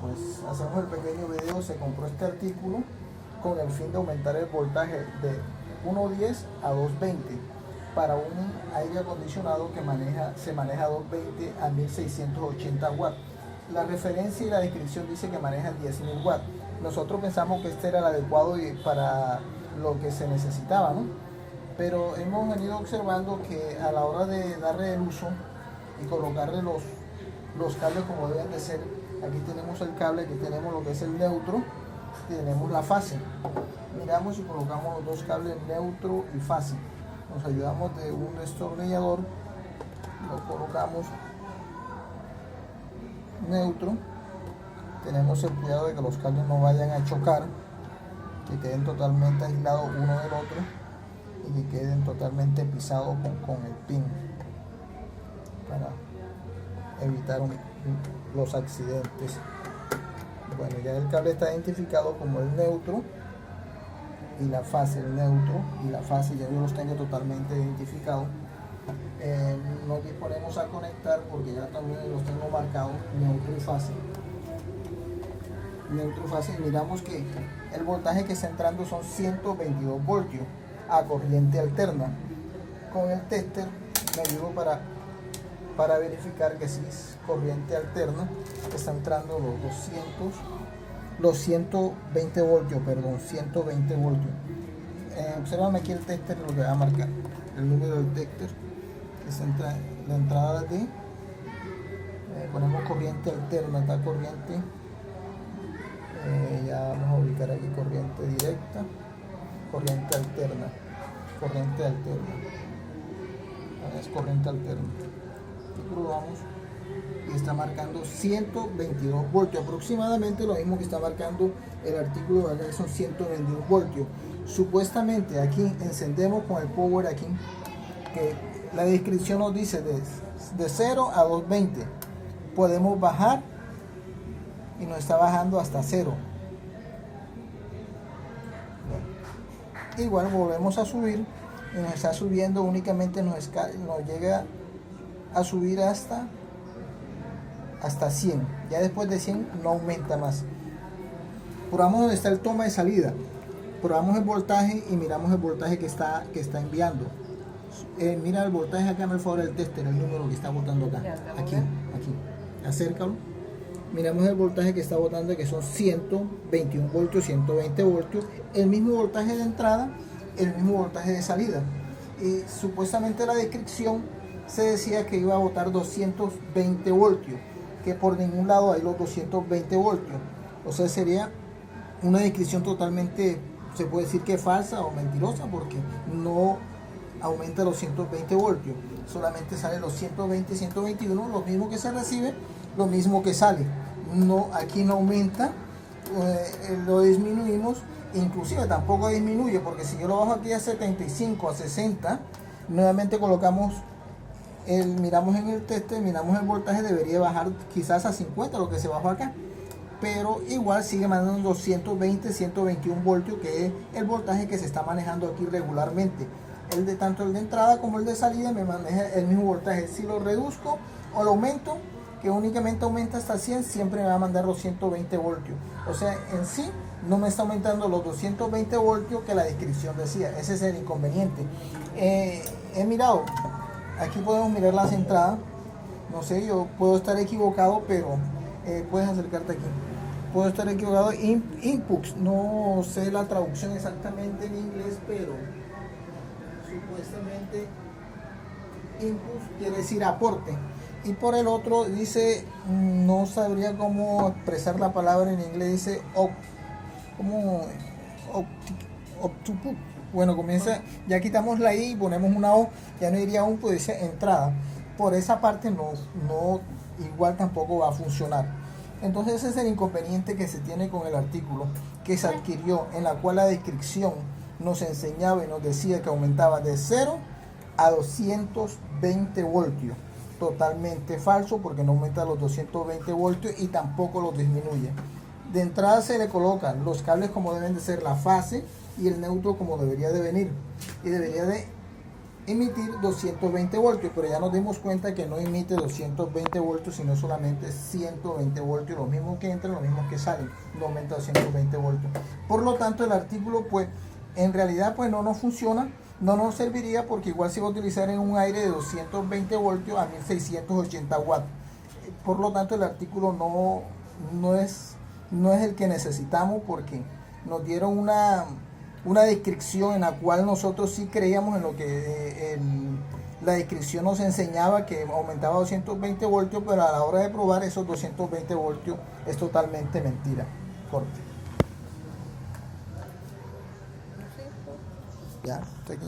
pues hacemos el pequeño video. Se compró este artículo con el fin de aumentar el voltaje de 110 a 220 para un aire acondicionado que se maneja a 220 a 1680 watts. La referencia y la descripción dice que maneja 10.000 watts. Nosotros pensamos que este era el adecuado para lo que se necesitaba, ¿no? Pero hemos venido observando que a la hora de darle el uso y colocarle los cables como deben de ser, aquí tenemos el cable, aquí tenemos lo que es el neutro, tenemos la fase. Miramos y colocamos los dos cables neutro y fase. Nos ayudamos de un destornillador, lo colocamos neutro. Tenemos el cuidado de que los cables no vayan a chocar, que queden totalmente aislados uno del otro y que queden totalmente pisados con el pin para evitar los accidentes. Bueno, ya el cable está identificado como el neutro y la fase, el neutro y la fase ya yo los tengo totalmente identificados. Nos disponemos a conectar porque ya también los tengo marcados, neutro y fase. Neutro y fase, y miramos que el voltaje que está entrando son 122 voltios a corriente alterna. Con el tester me ayudo para verificar que si es corriente alterna, está entrando los 120 voltios, perdón, 120 voltios. Observan aquí el tester, lo que va a marcar el número del tester, que es la entrada de, ponemos corriente alterna, está corriente, ya vamos a ubicar aquí corriente directa, corriente alterna, es corriente alterna. Y probamos y está marcando 122 voltios, aproximadamente lo mismo que está marcando el artículo de acá, que son 122 voltios. Supuestamente aquí encendemos con el power aquí, que la descripción nos dice de 0 a 220 podemos bajar y nos está bajando hasta 0. Igual volvemos a subir y nos está subiendo, únicamente nos llega a subir hasta 100. Ya después de 100 no aumenta más. Probamos donde está el toma de salida, probamos el voltaje y miramos el voltaje que está enviando. Mira el voltaje acá, por favor, el tester, el número que está botando acá, aquí, acércalo. Miramos el voltaje que está botando, que son 121 voltios, 120 voltios, el mismo voltaje de entrada, el mismo voltaje de salida. Y supuestamente la descripción se decía que iba a botar 220 voltios, que por ningún lado hay los 220 voltios. O sea, sería una descripción totalmente, se puede decir que falsa o mentirosa, porque no aumenta los 120 voltios, solamente salen los 120, 121, lo mismo que se recibe, lo mismo que sale. No, aquí no aumenta, lo disminuimos, inclusive tampoco disminuye, porque si yo lo bajo aquí a 75, a 60, nuevamente colocamos miramos en el teste, miramos el voltaje, debería bajar quizás a 50, lo que se bajó acá, pero igual sigue mandando 120, 121 voltios, que es el voltaje que se está manejando aquí regularmente. Tanto el de entrada como el de salida me maneja el mismo voltaje. Si lo reduzco o lo aumento, que únicamente aumenta hasta 100, siempre me va a mandar los 120 voltios. O sea, en sí no me está aumentando los 220 voltios que la descripción decía. Ese es el inconveniente. He mirado, aquí podemos mirar las entradas. No sé, yo puedo estar equivocado, pero puedes acercarte aquí. Puedo estar equivocado. Inputs, no sé la traducción exactamente en inglés, pero supuestamente input quiere decir aporte, y por el otro dice, no sabría cómo expresar la palabra en inglés, dice bueno, comienza, ya quitamos la i y ponemos una o, ya no diría un, pues dice entrada. Por esa parte no igual tampoco va a funcionar. Entonces ese es el inconveniente que se tiene con el artículo que se adquirió, en la cual la descripción nos enseñaba y nos decía que aumentaba de 0 a 220 voltios. Totalmente falso, porque no aumenta los 220 voltios y tampoco los disminuye. De entrada se le colocan los cables como deben de ser, la fase y el neutro como debería de venir, y debería de emitir 220 voltios, pero ya nos dimos cuenta que no emite 220 voltios, sino solamente 120 voltios, lo mismo que entra, lo mismo que sale, no aumenta a 220 voltios. Por lo tanto, el artículo, pues, en realidad, pues, no nos funciona, no nos serviría, porque igual se va a utilizar en un aire de 220 voltios a 1680 watts. Por lo tanto, el artículo no es el que necesitamos, porque nos dieron una descripción en la cual nosotros sí creíamos en lo que la descripción nos enseñaba, que aumentaba 220 voltios, pero a la hora de probar esos 220 voltios es totalmente mentira. Corte. Ya, está aquí.